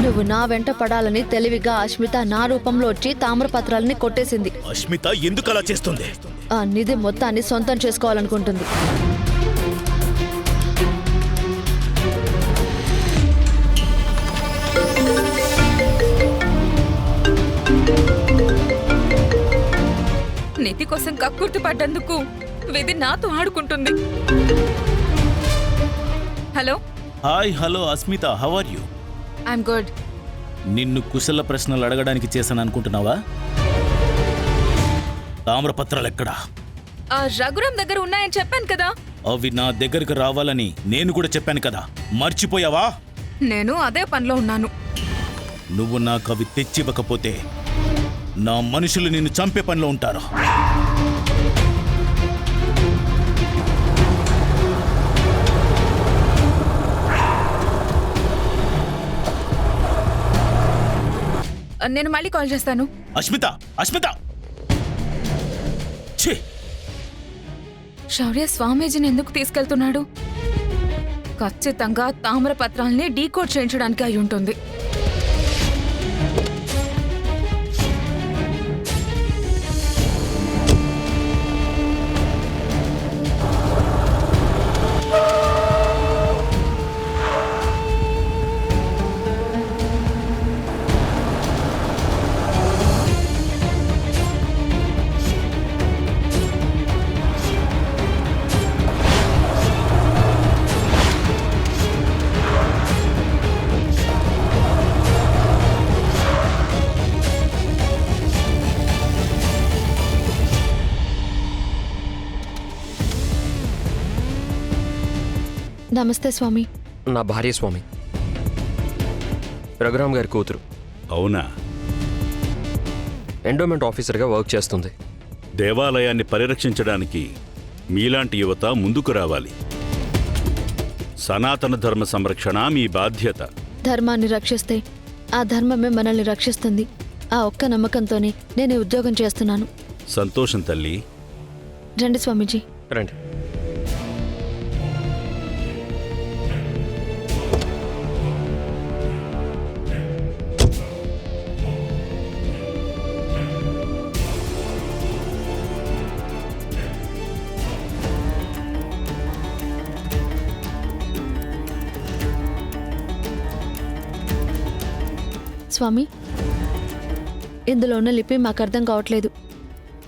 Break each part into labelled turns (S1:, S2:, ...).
S1: నువ్వు నా వెంట పడాలని తెలివిగా అష్మిత నా రూపంలో వచ్చి తామ్రపత్రాలని కొట్టేసింది.
S2: అష్మిత ఎందుకు అలా చేస్తుంది?
S1: ఆ నిధి మొత్తాన్ని సొంతం చేసుకోవాలనుకుంటుంది.
S3: నిధి కోసం కక్కుర్తి పడ్డందుకు విధి నాతో ఆడుకుంటుంది. Hello.
S2: Hi, hello Asmita, how are you?
S3: I'm good.
S2: నిన్ను కుశల ప్రశ్నలు అడగడానికి చేశాను అనుకుంటున్నావా? తామ్రపత్రాలు ఎక్కడా?
S3: ఆ రఘురాం దగ్గర ఉన్నాయని చెప్పాను కదా.
S2: అవి నా దగ్గరికి రావాలని నేను కూడా చెప్పాను కదా, మర్చిపోయావా?
S3: నేను అదే పనిలో ఉన్నాను.
S2: నువ్వు నాకు అవి తెచ్చివ్వకపోతే నా మనుషులు నిన్ను చంపే పనిలో ఉంటారు.
S3: నేను మళ్ళీ కాల్ చేస్తాను.
S2: అష్మిత, అష్మిత! ఛీ!
S3: శౌర్య స్వామీజీని ఎందుకు తీసుకెళ్తున్నాడు? ఖచ్చితంగా తామ్రపత్రాల్ని డీకోడ్ చేయించడానికి అయి ఉంటుంది.
S1: నమస్తే స్వామి.
S4: నా భార్య స్వామి, రఘురామ్ గారి కూతురు.
S5: అవునా?
S4: ఎండోమెంట్ ఆఫీసర్గా వర్క్ చేస్తుంది.
S5: దేవాలయాన్ని పరిరక్షించడానికి మీలాంటి యువత ముందుకు రావాలి. సనాతన ధర్మ సంరక్షణ మీ బాధ్యత.
S1: ధర్మాన్ని రక్షిస్తే ఆ ధర్మమే మనల్ని రక్షిస్తుంది. ఆ ఒక్క నమ్మకంతోనే నేను ఈ ఉద్యోగం చేస్తున్నాను.
S5: సంతోషం తల్లి.
S1: రండి స్వామీజీ.
S4: రండి.
S1: స్వామి, ఇందులో ఉన్న లిపి మాకు అర్థం కావట్లేదు.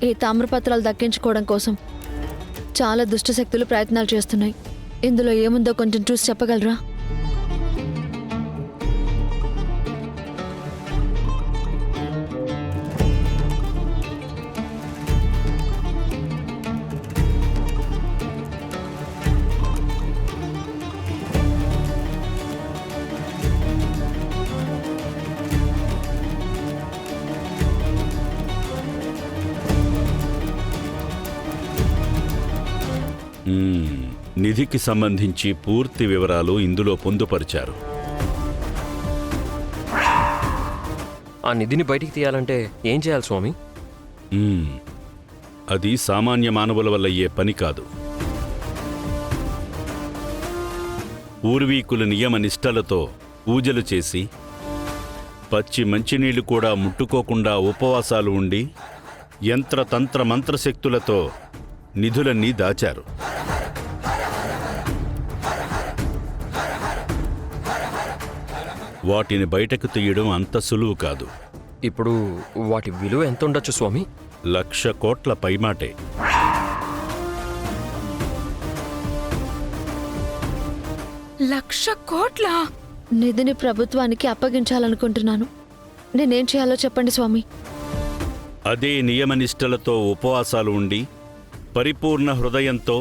S1: ఈ తామ్రపత్రాలు దక్కించుకోవడం కోసం చాలా దుష్టశక్తులు ప్రయత్నాలు చేస్తున్నాయి. ఇందులో ఏముందో కొంచెం చూసి చెప్పగలరా?
S5: నిధికి సంబంధించి పూర్తి వివరాలు ఇందులో పొందుపరిచారు.
S4: ఆ నిధిని బయటికి తీయాలంటే ఏం చేయాలి స్వామి?
S5: అది సామాన్య మానవుల వల్ల అయ్యే పని కాదు. పూర్వీకుల నియమ నిష్టలతో పూజలు చేసి పచ్చి మంచినీళ్లు కూడా ముట్టుకోకుండా ఉపవాసాలు ఉండి యంత్రతంత్ర మంత్రశక్తులతో నిధులన్నీ దాచారు. వాటిని బయటకు తీయడం అంత సులువు కాదు.
S4: ఇప్పుడు వాటి విలువ ఎంత ఉండొచ్చు స్వామి?
S5: 1,00,000 కోట్ల పైమాటే.
S3: లక్ష కోట్ల?
S1: నిధిని ప్రభుత్వానికి అప్పగించాలనుకుంటున్నాను. నేనేం చేయాలో చెప్పండి స్వామి.
S5: అదే నియమనిష్టలతో ఉపవాసాలు ఉండి పరిపూర్ణ హృదయంతో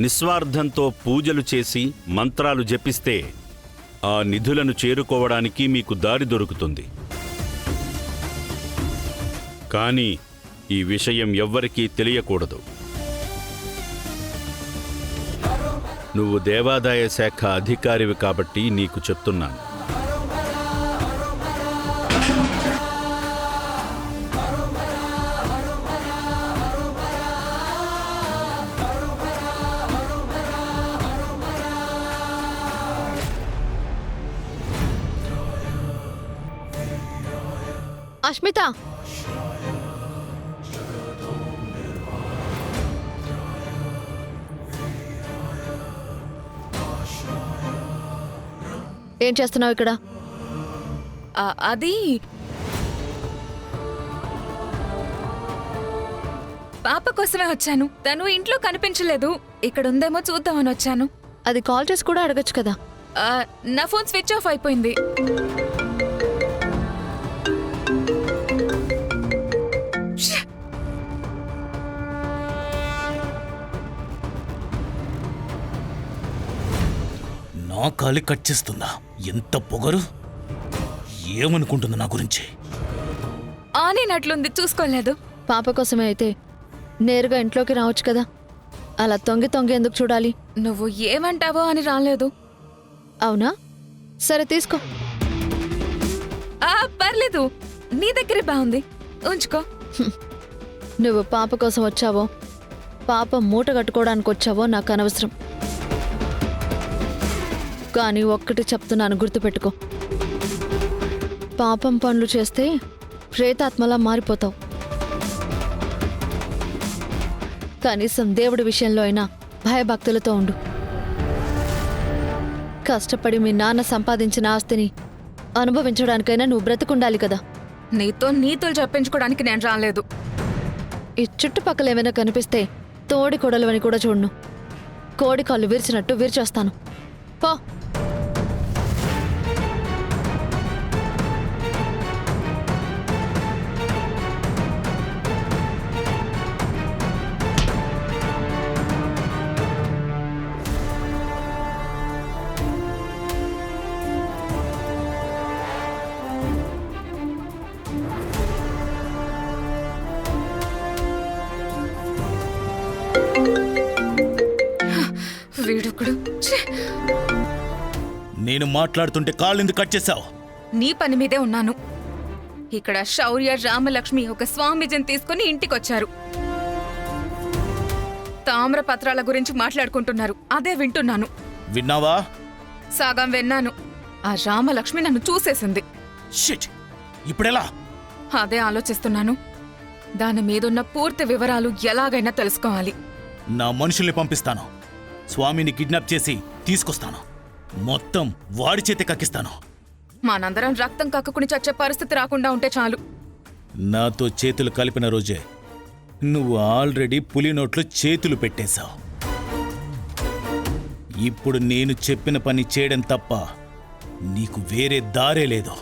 S5: నిస్వార్థంతో పూజలు చేసి మంత్రాలు జపిస్తే ఆ నిధులను చేరుకోవడానికి మీకు దారి దొరుకుతుంది. కానీ ఈ విషయం ఎవ్వరికీ తెలియకూడదు. నువ్వు దేవాదాయ శాఖ అధికారివి కాబట్టి నీకు చెప్తున్నాను.
S1: అష్మిత, ఏం చేస్తున్నావు ఇక్కడ?
S3: అది పాప కోసమే వచ్చాను. తను ఇంట్లో కనిపించలేదు. ఇక్కడ ఉందేమో చూద్దామని వచ్చాను.
S1: అది కాల్ చేసి కూడా అడగచ్చు కదా.
S3: నా ఫోన్ స్విచ్ ఆఫ్ అయిపోయింది.
S2: నా కాలి కట్ చేస్తుందా? ఎంత పొగరు! ఏమనుకుంటుంది నా గురించి?
S3: ఆనేనట్లుంది, చూసుకోలేదు.
S1: పాప కోసమే అయితే నేరుగా ఇంట్లోకి రావచ్చు కదా. అలా తొంగి తొంగి ఎందుకు చూడాలి?
S3: నువ్వు ఏమంటావో అని రాలేదు.
S1: అవునా? సరే తీసుకో.
S3: పర్లేదు, నీ దగ్గరే బాగుంది, ఉంచుకో.
S1: నువ్వు పాప కోసం వచ్చావో పాప మూట కట్టుకోవడానికి వచ్చావో నాకు అనవసరం. కానీ ఒక్కటి చెప్తున్నాను, గుర్తుపెట్టుకో. పాపం పనులు చేస్తే ప్రేతాత్మలా మారిపోతావు. కనీసం దేవుడి విషయంలో అయినా భయభక్తులతో ఉండు. కష్టపడి మీ నాన్న సంపాదించిన ఆస్తిని అనుభవించడానికైనా నువ్వు బ్రతుకుండాలి కదా.
S3: నీతో నీతులు చెప్పించుకోవడానికి నేను రాలేదు.
S1: ఈ చుట్టుపక్కల ఏమైనా కనిపిస్తే తోడి కొడలవని కూడా చూడను. కోడి కాళ్ళు విరిచినట్టు విరిచేస్తాను. పో.
S3: వీడుకుడు.
S2: నేను మాట్లాడుతుంటే కాళ్ళెందుకు కట్ చేశావు?
S3: నీ పని మీదే ఉన్నాను. ఇక్కడ శౌర్య, రామలక్ష్మి ఒక స్వామీజీని తీసుకుని ఇంటికొచ్చారు. తామ్రపత్రాల గురించి మాట్లాడుకుంటున్నారు. అదే వింటున్నాను.
S2: విన్నావా?
S3: సగం విన్నాను. ఆ రామలక్ష్మి నన్ను చూసేసింది.
S2: షిట్! ఇప్పుడెలా?
S3: అదే ఆలోచిస్తున్నాను. దాని మీదున్న పూర్తి వివరాలు ఎలాగైనా తెలుసుకోవాలి.
S2: నా మనుషుల్ని పంపిస్తాను. స్వామిని కిడ్నాప్ చేసి తీసుకొస్తాను. మొత్తం వాడి చేతి కక్కిస్తాను.
S3: మనందరం రక్తం కక్కుకుని చచ్చే పరిస్థితి రాకుండా ఉంటే చాలు.
S2: నాతో చేతులు కలిపిన రోజే నువ్వు ఆల్రెడీ పులి నోట్లో చేతులు పెట్టేశావు. ఇప్పుడు నేను చెప్పిన పని చేయడం తప్ప నీకు వేరే దారే లేదు.